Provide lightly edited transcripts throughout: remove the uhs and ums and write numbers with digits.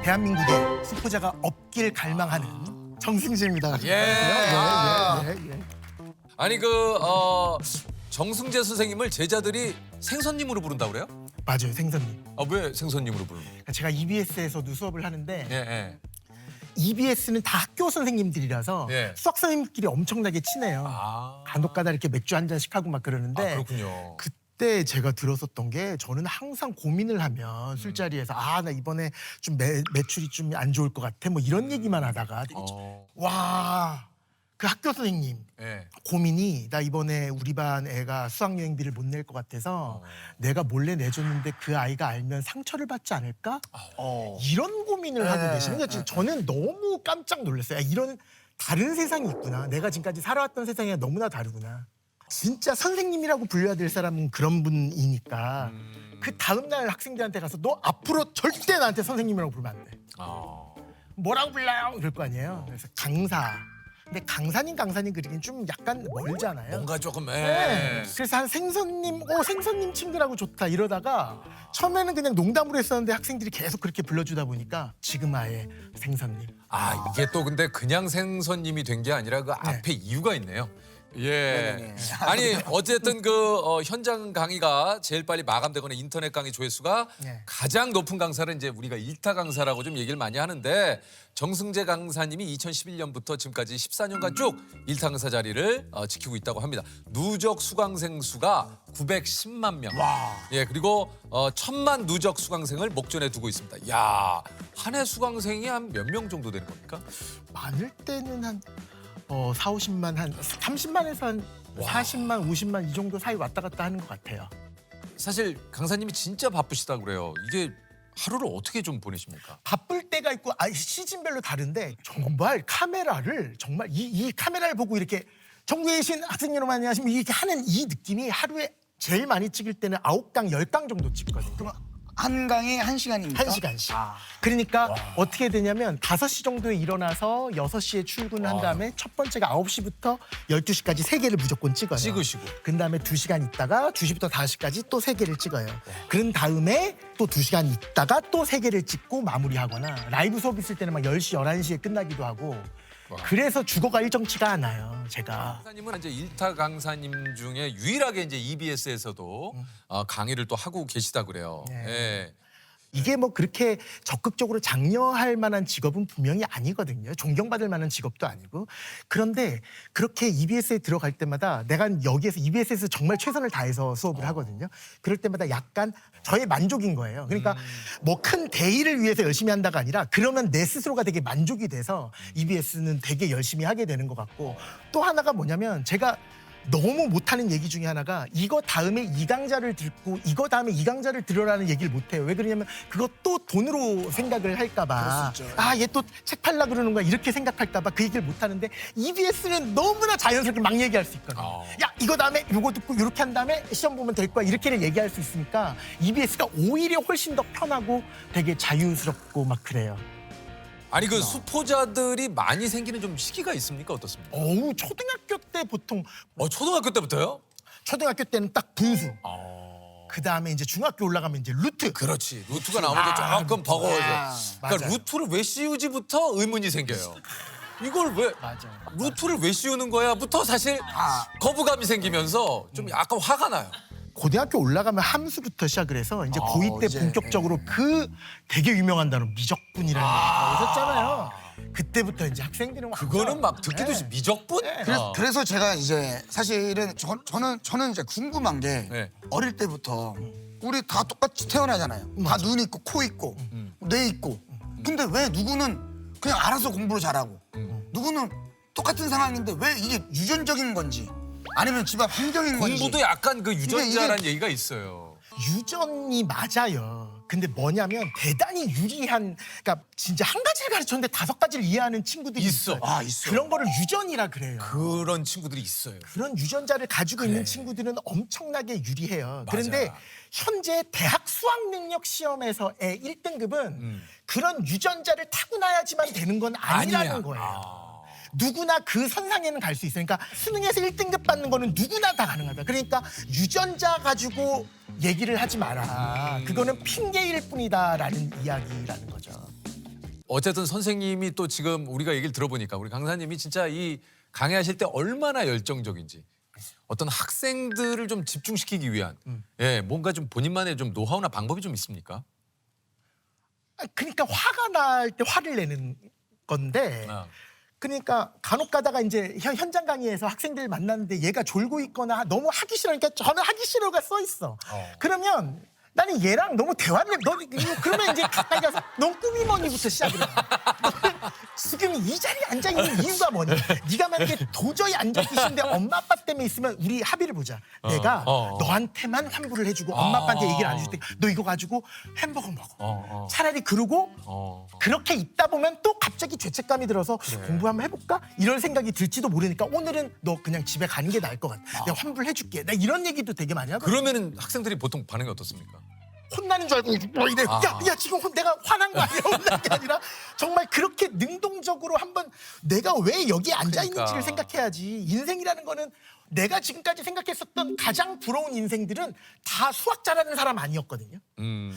대한민국에 수포자가 없길 갈망하는 정승재입니다. 예. 예. 아니 정승재 선생님을 제자들이 생선님으로 부른다고 그래요? 맞아요, 생선님. 아, 왜 생선님으로 부르는 거예요? 제가 EBS에서도 수업을 하는데 예. EBS는 다 학교 선생님들이라서 예. 수학 선생님끼리 엄청나게 친해요. 아. 간혹가다 이렇게 맥주 한 잔씩 하고 막 그러는데 그렇군요. 그때 제가 들었었던 게 저는 항상 고민을 하면 술자리에서 나 이번에 좀 매출이 좀 안 좋을 것 같아 뭐 이런 얘기만 하다가 되게 와, 그 학교 선생님 예. 고민이 나 이번에 우리 반 애가 수학여행비를 못 낼 것 같아서 내가 몰래 내줬는데 그 아이가 알면 상처를 받지 않을까? 이런 고민을 하고 계시는 거예요. 저는 너무 깜짝 놀랐어요. 이런 다른 세상이 있구나. 내가 지금까지 살아왔던 세상이 너무나 다르구나. 진짜 선생님이라고 불려야 될 사람은 그런 분이니까 그 다음날 학생들한테 가서 너 앞으로 절대 나한테 선생님이라고 부르면 안 돼. 뭐라고 불러요? 이럴 거 아니에요. 그래서 강사. 근데 강사님 그리긴 좀 약간 멀잖아요. 뭔가 조금 네. 그래서 한 생선님 친구라고 좋다 이러다가 처음에는 그냥 농담으로 했었는데 학생들이 계속 그렇게 불러주다 보니까 지금 아예 생선님. 아, 이게 또 근데 그냥 생선님이 된 게 아니라 그 앞에 이유가 있네요. 예. 네네네. 아니 어쨌든 현장 강의가 제일 빨리 마감되거나 인터넷 강의 조회수가 네. 가장 높은 강사를 이제 우리가 일타 강사라고 좀 얘기를 많이 하는데 정승재 강사님이 2011년부터 지금까지 14년간 쭉 일타 강사 자리를 지키고 있다고 합니다. 누적 수강생 수가 910만 명. 예, 그리고 1000만 누적 수강생을 목전에 두고 있습니다. 야, 한 해 수강생이 한 몇 명 정도 되는 겁니까? 많을 때는 한 4, 50만 한 30만에서 한 40만, 50만 이 정도 사이 왔다 갔다 하는 것 같아요. 사실 강사님이 진짜 바쁘시다고 그래요. 이게 하루를 어떻게 좀 보내십니까? 바쁠 때가 있고 시즌별로 다른데 정말 카메라를 정말 이 카메라를 보고 이렇게 전국에 계신 학생 여러분 안녕하십니까 이렇게 하는 이 느낌이 하루에 제일 많이 찍을 때는 9강, 10강 정도 찍거든요. 그럼 한 강에 1시간입니까? 1시간씩. 그러니까 어떻게 되냐면 5시 정도에 일어나서 6시에 출근한 다음에 첫 번째가 9시부터 12시까지 3개를 무조건 찍어요. 찍으시고. 그 다음에 2시간 있다가 2시부터 5시까지 또 3개를 찍어요. 그런 다음에 또 2시간 있다가 또 3개를 찍고 마무리하거나 라이브 수업 있을 때는 막 10시, 11시에 끝나기도 하고 그래서 죽어가 일정치가 않아요, 제가. 강사님은 이제 일타 강사님 중에 유일하게 이제 EBS에서도 강의를 또 하고 계시다 그래요. 네. 예. 이게 뭐 그렇게 적극적으로 장려할 만한 직업은 분명히 아니거든요. 존경받을 만한 직업도 아니고. 그런데 그렇게 EBS에 들어갈 때마다 내가 여기에서 EBS에서 정말 최선을 다해서 수업을 하거든요. 그럴 때마다 약간 저의 만족인 거예요. 그러니까 뭐 큰 대의를 위해서 열심히 한다가 아니라 그러면 내 스스로가 되게 만족이 돼서 EBS는 되게 열심히 하게 되는 것 같고 또 하나가 뭐냐면 제가 너무 못하는 얘기 중에 하나가 이거 다음에 이 강좌를 듣고 이거 다음에 이 강좌를 들으라는 얘기를 못해요. 왜 그러냐면 그거 또 돈으로 생각을 할까 봐. 얘 또 책 팔라 그러는 거야 이렇게 생각할까 봐 그 얘기를 못하는데 EBS는 너무나 자연스럽게 막 얘기할 수 있거든요. 야 이거 다음에 이거 듣고 이렇게 한 다음에 시험 보면 될 거야 이렇게는 얘기할 수 있으니까 EBS가 오히려 훨씬 더 편하고 되게 자유스럽고 막 그래요. 아니 그 수포자들이 많이 생기는 좀 시기가 있습니까? 어떻습니까? 초등학교 때 보통 초등학교 때부터요? 초등학교 때는 딱 분수. 그 다음에 이제 중학교 올라가면 이제 루트. 그렇지. 루트가 나오는 게 조금 버거워져. 그러니까 맞아요. 루트를 왜 씌우지부터 의문이 생겨요. 이걸 왜 맞아요. 루트를 왜 씌우는 거야부터 사실 거부감이 생기면서 좀 약간 화가 나요. 고등학교 올라가면 함수부터 시작을 해서 이제 고2 때 이제, 본격적으로 그 되게 유명한 단어 미적분이라는 얘기가 있었잖아요. 그때부터 이제 학생들은 그거는 막 듣기도 네. 미적분? 그래서 제가 이제 사실은 저는 이제 궁금한 게 네. 어릴 때부터 우리 다 똑같이 태어나잖아요. 다 눈 있고 코 있고 뇌 있고. 근데 왜 누구는 그냥 알아서 공부를 잘하고 누구는 똑같은 상황인데 왜 이게 유전적인 건지 아니면 집안 환경인 건지. 공부도 약간 그 유전자라는 이게- 얘기가 있어요. 유전이 맞아요. 근데 뭐냐면 대단히 유리한 그러니까 진짜 한 가지를 가르쳤는데 5가지를 이해하는 친구들이 있어. 있어요. 있어. 그런 거를 유전이라 그래요. 그런 친구들이 있어요. 그런 유전자를 가지고 있는 친구들은 엄청나게 유리해요. 맞아. 그런데 현재 대학 수학 능력 시험에서의 1등급은 그런 유전자를 타고나야지만 되는 건 아니라는 아니야. 거예요. 누구나 그 선상에는 갈 수 있어요. 그러니까 수능에서 1등급 받는 거는 누구나 다 가능하다. 그러니까 유전자 가지고 얘기를 하지 마라. 그거는 핑계일 뿐이다라는 이야기라는 거죠. 어쨌든 선생님이 또 지금 우리가 얘기를 들어보니까 우리 강사님이 진짜 이 강의하실 때 얼마나 열정적인지 어떤 학생들을 좀 집중시키기 위한 예, 뭔가 좀 본인만의 좀 노하우나 방법이 좀 있습니까? 그러니까 화가 날 때 화를 내는 건데 아. 그러니까 간혹 가다가 이제 현장 강의에서 학생들 만났는데 얘가 졸고 있거나 너무 하기 싫으니까 저는 하기 싫어가 써 있어. 그러면 나는 얘랑 너무 대화를 해. 그러면 이제 가까이 가서 넌 꿈이 뭐니부터 시작을 해. 너는 지금 이 자리에 앉아 있는 이유가 뭐니? 네가 만약에 도저히 앉아 있기 싫은데 엄마 아빠 때문에 있으면 우리 합의를 보자. 내가 너한테만 환불을 해주고 엄마 아빠한테 얘기를 안 해줄 테니까 너 이거 가지고 햄버거 먹어. 차라리 그러고 그렇게 있다 보면 또 갑자기 죄책감이 들어서 공부 한번 해볼까? 이런 생각이 들지도 모르니까 오늘은 너 그냥 집에 가는 게 나을 것 같아. 내가 환불해줄게. 나 이런 얘기도 되게 많이 하거든. 그러면은 학생들이 보통 반응이 어떻습니까? 혼나는 줄 알고 뭐 이래. 야 지금 내가 화난 거 아니야? 혼난 게 아니라 정말 그렇게 능동적으로 한번 내가 왜 여기에 앉아 있는지를 생각해야지. 인생이라는 거는 내가 지금까지 생각했었던 가장 부러운 인생들은 다 수학 잘하는 사람 아니었거든요.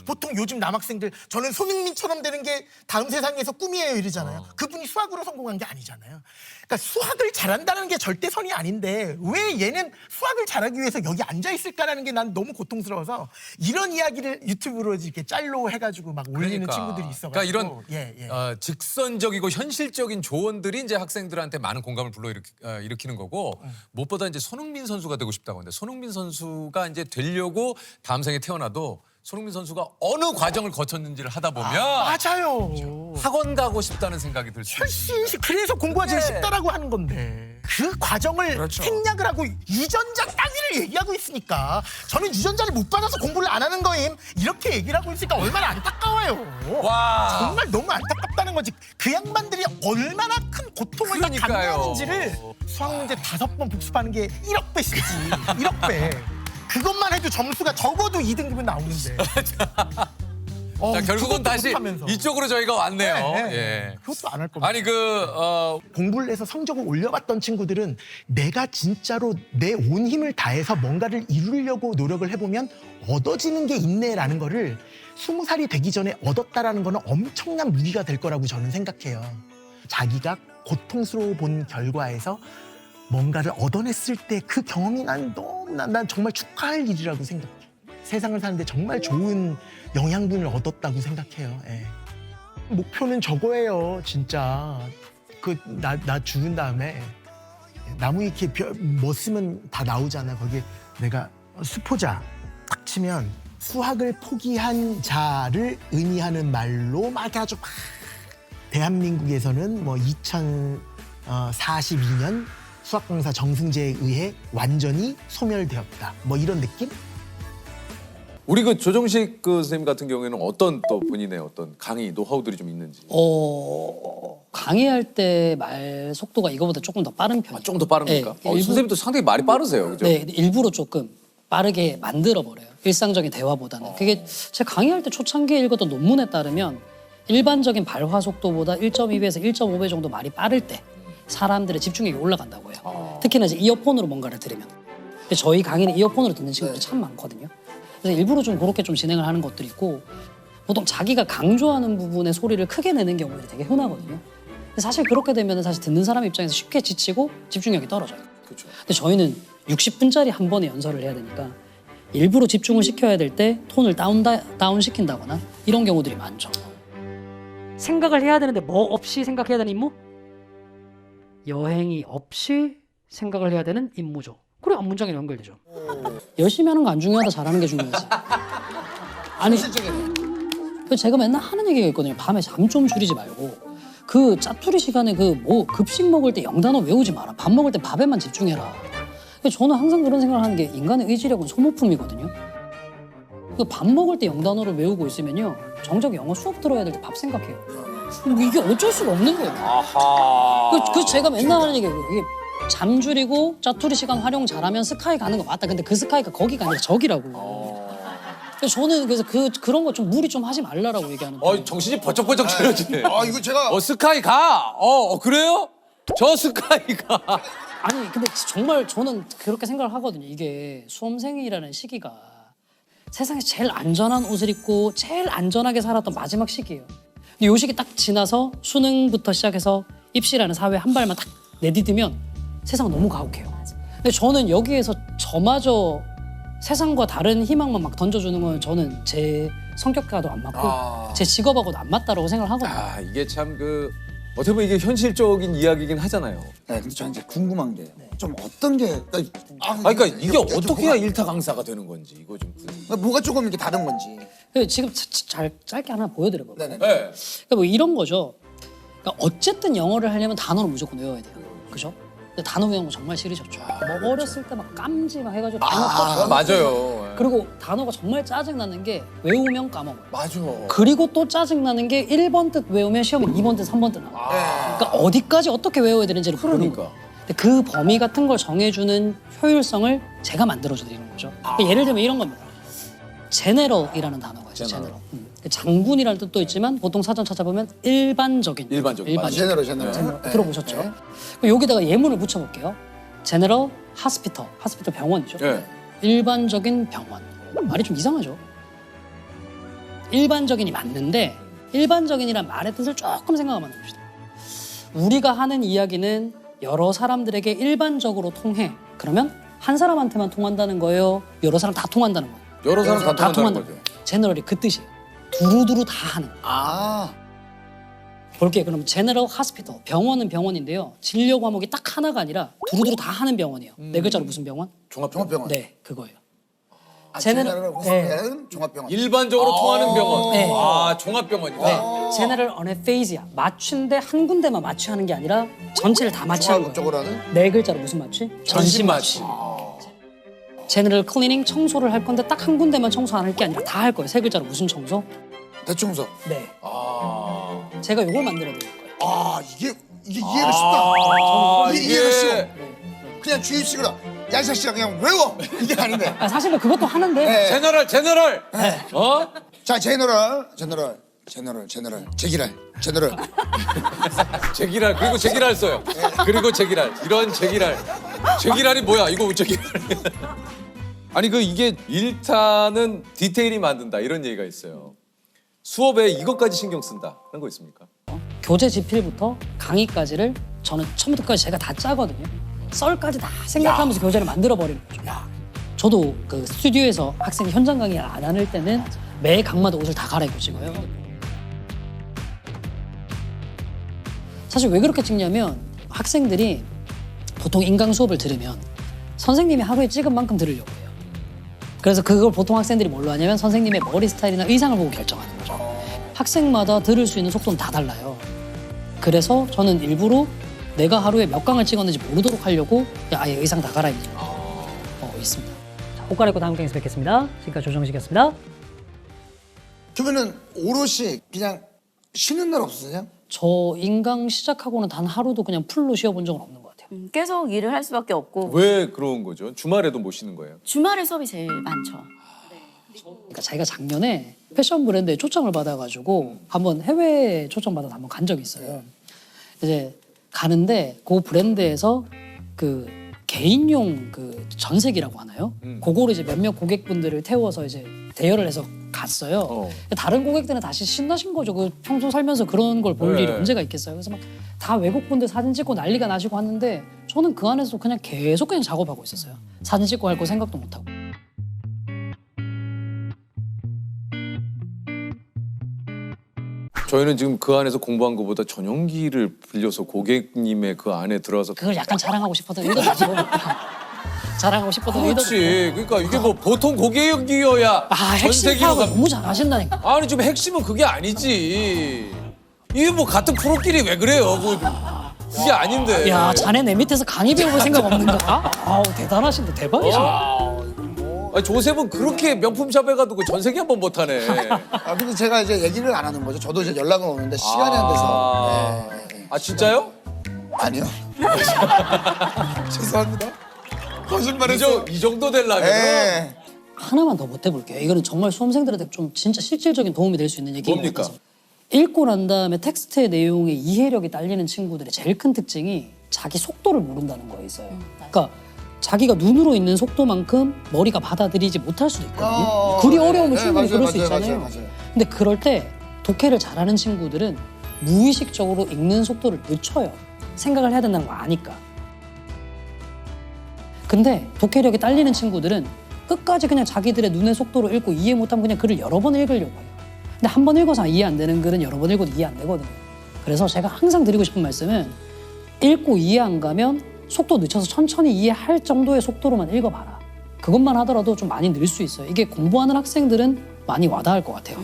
보통 요즘 남학생들 저는 손흥민처럼 되는 게 다음 세상에서 꿈이에요 이러잖아요. 그분이 수학으로 성공한 게 아니잖아요. 그러니까 수학을 잘한다는 게 절대선이 아닌데 왜 얘는 수학을 잘하기 위해서 여기 앉아 있을까라는 게 난 너무 고통스러워서 이런 이야기를 유튜브로 이렇게 짤로 해가지고 막 올리는 친구들이 있어가지고 그러니까 이런 직선적이고 현실적인 조언들이 이제 학생들한테 많은 공감을 일으키는 거고 무엇보다 이제 손흥민 선수가 되고 싶다고 하는데 손흥민 선수가 이제 되려고 다음 생에 태어나도 손흥민 선수가 어느 과정을 거쳤는지를 하다 보면 맞아요. 학원 가고 싶다는 생각이 들 수 있어요. 훨씬 그래서 공부가 제일 쉽다라고 하는 건데 그 과정을 생략을 하고 유전자 따위를 얘기하고 있으니까 저는 유전자를 못 받아서 공부를 안 하는 거임 이렇게 얘기를 하고 있으니까 얼마나 안타까워요. 와. 정말 너무 안타깝다는 거지. 그 양반들이 얼마나 큰 고통을 다 그러니까요. 감내하는지를 수학 문제 5번 복습하는 게 1억 배씩이지. 1억 배. 그것만 해도 점수가 적어도 2등급은 나오는데. 자, 결국은 다시 못하면서. 이쪽으로 저희가 왔네요. 네. 예. 그것도 안 할 겁니다. 아니 공부를 해서 성적을 올려봤던 친구들은 내가 진짜로 내 온 힘을 다해서 뭔가를 이루려고 노력을 해보면 얻어지는 게 있네라는 거를 20살이 되기 전에 얻었다라는 거는 엄청난 무기가 될 거라고 저는 생각해요. 자기가 고통스러워 본 결과에서 뭔가를 얻어냈을 때 그 경험이 난 정말 축하할 일이라고 생각해. 세상을 사는데 정말 좋은 영양분을 얻었다고 생각해요. 예. 목표는 저거예요, 진짜. 나 죽은 다음에 나무 위키에 뭐 쓰면 다 나오잖아. 거기에 내가 수포자 딱 치면 수학을 포기한 자를 의미하는 말로 막 아주 막 대한민국에서는 뭐 2042년 수학 강사 정승재에 의해 완전히 소멸되었다. 뭐 이런 느낌? 우리 그 조정식 그 선생님 같은 경우에는 어떤 또 본인의 어떤 강의 노하우들이 좀 있는지. 강의할 때 말 속도가 이거보다 조금 더 빠른 편이에요. 좀 더 빠릅니까? 네, 선생님도 상당히 말이 빠르세요, 그죠? 네, 일부러 조금 빠르게 만들어 버려요. 일상적인 대화보다는. 그게 제가 강의할 때 초창기에 읽었던 논문에 따르면 일반적인 발화 속도보다 1.2배에서 1.5배 정도 말이 빠를 때 사람들의 집중력이 올라간다고 해요. 특히나 이제 이어폰으로 뭔가를 들으면. 근데 저희 강의는 이어폰으로 듣는 친구들이 참 많거든요. 그래서 일부러 좀 그렇게 좀 진행을 하는 것들이 있고 보통 자기가 강조하는 부분의 소리를 크게 내는 경우들이 되게 흔하거든요. 근데 사실 그렇게 되면 사실 듣는 사람 입장에서 쉽게 지치고 집중력이 떨어져요. 그렇죠. 근데 저희는 60분짜리 한 번에 연설을 해야 되니까 일부러 집중을 시켜야 될 때 톤을 다운 시킨다거나 이런 경우들이 많죠. 생각을 해야 되는데 뭐 없이 생각해야 되는 임무? 여행이 없이 생각을 해야 되는 임무죠. 그래 문장에 연결되죠. 열심히 하는 거 안 중요하다 잘하는 게 중요하지. 아니 그 제가 맨날 하는 얘기가 있거든요. 밤에 잠 좀 줄이지 말고 그 짜투리 시간에 그 뭐 급식 먹을 때 영단어 외우지 마라. 밥 먹을 때 밥에만 집중해라. 저는 항상 그런 생각을 하는 게 인간의 의지력은 소모품이거든요. 그 밥 먹을 때 영단어를 외우고 있으면요. 정작 영어 수업 들어야 될 때 밥 생각해요. 이게 어쩔 수가 없는 거예요. 아하. 그 제가 맨날 하는 얘기예요. 이게 잠 줄이고 짜투리 시간 활용 잘하면 스카이 가는 거 맞다. 근데 그 스카이가 거기가 아니라 저기라고. 그래서 저는 그래서 그런 거 좀 무리 좀 하지 말라라고 얘기하는데. 정신이 번쩍번쩍 차려지네. 이거 제가 스카이 가. 그래요? 저 스카이 가. 아니 근데 정말 저는 그렇게 생각을 하거든요. 이게 수험생이라는 시기가 세상에서 제일 안전한 옷을 입고 제일 안전하게 살았던 마지막 시기예요. 근데 요 시기 딱 지나서 수능부터 시작해서 입시라는 사회 한 발만 딱 내디디면 세상 너무 가혹해요. 근데 저는 여기에서 저마저 세상과 다른 희망만 막 던져주는 건 저는 제 성격과도 안 맞고 제 직업하고도 안 맞다라고 생각을 하거든요. 아 이게 참 그 어떻게 보면 이게 현실적인 이야기긴 하잖아요. 네, 근데 저는 이제 궁금한 게 좀 어떤 게 그러니까 이게 어떻게 해야 일타 강사가 되는 건지 이거 좀. 뭐가 조금 이렇게 다른 건지. 지금 잘 짧게 하나 보여드려볼게요. 네네. 네. 그러니까 뭐 이런 거죠. 그러니까 어쨌든 영어를 하려면 단어를 무조건 외워야 돼요. 그죠? 근데 단어 외우는 거 정말 싫으셨죠. 뭐 어렸을 때 막 깜지 막 해가지고 단어 딱 맞아요. 그리고 단어가 정말 짜증나는 게 외우면 까먹어요. 맞아. 그리고 또 짜증나는 게 1번 뜻 외우면 시험에 2번 뜻, 3번 뜻 나와요. 그러니까 어디까지 어떻게 외워야 되는지를 모르는 거예요. 근데 그 범위 같은 걸 정해주는 효율성을 제가 만들어드리는 거죠. 그러니까 예를 들면 이런 겁니다. 제네럴이라는 단어가 있어요. 제네럴. 장군이라는 뜻도 있지만 보통 사전 찾아보면 일반적인. 일반적인. 제네럴. 들어보셨죠? 네. 그럼 여기다가 예문을 붙여볼게요. 제네럴 하스피털. 하스피털 병원이죠. 네. 일반적인 병원. 말이 좀 이상하죠? 일반적인이 맞는데 일반적인이란 말의 뜻을 조금 생각하면 됩시다. 우리가 하는 이야기는 여러 사람들에게 일반적으로 통해. 그러면 한 사람한테만 통한다는 거예요? 여러 사람 다 통한다는 거예요? 여러 사람 다 통한다는 거죠. 제너럴이 그 뜻이에요. 두루두루 다 하는 거예요. 아. 볼게요. 그럼 제너럴 하스피털. 병원은 병원인데요. 진료 과목이 딱 하나가 아니라 두루두루 다 하는 병원이에요. 네 글자로 무슨 병원? 종합병원. 네, 그거예요. 제네럴 호스피탈은 종합병원. 일반적으로 통하는 병원. 네. 아 종합병원이다. 네, 제너럴 어네페이지아. 맞추인데 한 군데만 마취하는 게 아니라 전체를 다 마취하는 종합 거예요. 쪽으로 하는? 네 글자로 무슨 마취? 전신 마취. 제너럴 클리닝 청소를 할 건데 딱 한 군데만 청소 안 할 게 아니라 다 할 거예요. 세 글자로 무슨 청소? 대청소. 네. 아, 제가 이걸 만들어 드릴 거예요. 아 이게 이해가 쉽다. 이게 이해가 쉬워. 그냥 주입식으로 야 이 자식아 그냥 외워 이게 아닌데. 아, 사실 뭐 그것도 하는데 네. 제너럴. 어? 자 제너럴 제기랄 제너럴. 제기랄 그리고 제기랄 써요. 그리고 제기랄 이런 제기랄이 뭐야? 이거 제기랄. 아니 그 이게 일타는 디테일이 만든다 이런 얘기가 있어요. 수업에 이것까지 신경 쓴다 그런 거 있습니까? 교재 지필부터 강의까지를 저는 처음부터까지 제가 다 짜거든요. 썰까지 다 생각하면서 교재를 만들어 버리는 거죠. 저도 그 스튜디오에서 학생이 현장 강의를 안 하는 때는 매 강마다 옷을 다 갈아입고 찍어요. 사실 왜 그렇게 찍냐면 학생들이 보통 인강 수업을 들으면 선생님이 하루에 찍은 만큼 들으려고 해요. 그래서 그걸 보통 학생들이 뭘로 하냐면 선생님의 머리 스타일이나 의상을 보고 결정하는 거죠. 학생마다 들을 수 있는 속도는 다 달라요. 그래서 저는 일부러 내가 하루에 몇 강을 찍었는지 모르도록 하려고 아예 의상 다 갈아입는 있습니다. 자, 옷 갈아입고 다음 강에서 뵙겠습니다. 지금까지 조정식이었습니다. 그러면은 오롯이 그냥 쉬는 날 없으세요? 저 인강 시작하고는 단 하루도 그냥 풀로 쉬어본 적은 없는 것 같아요. 계속 일을 할 수밖에 없고 왜 그런 거죠? 주말에도 못 쉬는 거예요? 주말에 수업이 제일 많죠. 그러니까 자기가 작년에 패션 브랜드에 초청을 받아가지고 한번 해외 초청받아서 한번 간 적이 있어요. 이제 가는데 그 브랜드에서 그 개인용 그 전세기라고 하나요? 그거를 이제 몇몇 고객분들을 태워서 이제 대여를 해서 갔어요. 다른 고객들은 다시 신나신 거죠. 그 평소 살면서 그런 걸 볼 네. 일이 언제가 있겠어요. 그래서 막 다 외국분들 사진 찍고 난리가 나시고 하는데 저는 그 안에서 그냥 계속 그냥 작업하고 있었어요. 사진 찍고 할 거 생각도 못 하고. 저희는 지금 그 안에서 공부한 것보다 전용기를 빌려서 고객님의 그 안에 들어가서 그걸 약간 자랑하고 싶었던 의도도 있고 자랑하고 싶었던 의도도 있고. 그렇지. 그러니까 이게 뭐 보통 고객이어야 아 핵심 전세기로 파악을 가. 너무 잘하신다니까. 아니 지금 핵심은 그게 아니지. 이게 뭐 같은 프로끼리 왜 그래요? 그게 아닌데. 야 자네 내 밑에서 강의 배워볼 생각 없는가? 아우 대단하신데 대박이시네. 아니, 조셉은 그렇게 명품샵에 가도 그 전세기 한 번 못 하네. 아 근데 제가 이제 얘기를 안 하는 거죠. 저도 이제 연락은 오는데 시간이 안 돼서. 네. 아 진짜요? 아니요. 죄송합니다. 거짓말했어. 이 정도 되려면 네. 하나만 더 보태볼게요. 이거는 정말 수험생들한테 좀 진짜 실질적인 도움이 될 수 있는 얘기인 것 뭡니까? 같아서. 읽고 난 다음에 텍스트의 내용의 이해력이 딸리는 친구들의 제일 큰 특징이 자기 속도를 모른다는 거에 있어요. 그러니까 자기가 눈으로 있는 속도만큼 머리가 받아들이지 못할 수도 있거든요. 글이 어려우면 충분히 그럴 수 있잖아요. 맞아요. 근데 그럴 때 독해를 잘하는 친구들은 무의식적으로 읽는 속도를 늦춰요. 생각을 해야 된다는 걸 아니까. 근데 독해력이 딸리는 친구들은 끝까지 그냥 자기들의 눈의 속도로 읽고 이해 못하면 그냥 글을 여러 번 읽으려고 해요. 근데 한 번 읽어서 이해 안 되는 글은 여러 번 읽어도 이해 안 되거든요. 그래서 제가 항상 드리고 싶은 말씀은 읽고 이해 안 가면 속도 늦춰서 천천히 이해할 정도의 속도로만 읽어봐라. 그것만 하더라도 좀 많이 늘 수 있어요. 이게 공부하는 학생들은 많이 와닿을 것 같아요.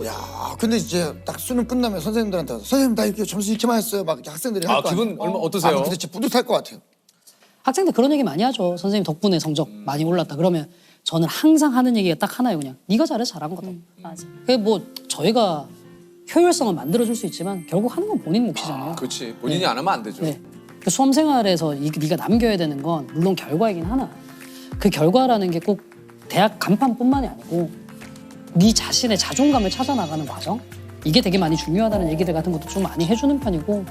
야, 근데 이제 딱 수능 끝나면 선생님들한테 와서 선생님 나 이렇게 점수 이렇게만 했어요. 막 학생들이 할 거 아니에요. 기분 얼마 어떠세요? 근데 진짜 뿌듯할 것 같아요. 학생들 그런 얘기 많이 하죠. 선생님 덕분에 성적 많이 올랐다. 그러면 저는 항상 하는 얘기가 딱 하나예요. 그냥 네가 잘해서 잘한 거다. 맞아. 그게 뭐 저희가 효율성을 만들어줄 수 있지만 결국 하는 건 본인 몫이잖아요. 그렇지. 본인이 안 하면 안 되죠. 네. 그 수험 생활에서 네가 남겨야 되는 건 물론 결과이긴 하나 그 결과라는 게 꼭 대학 간판뿐만이 아니고 네 자신의 자존감을 찾아 나가는 과정 이게 되게 많이 중요하다는 얘기들 같은 것도 좀 많이 해주는 편이고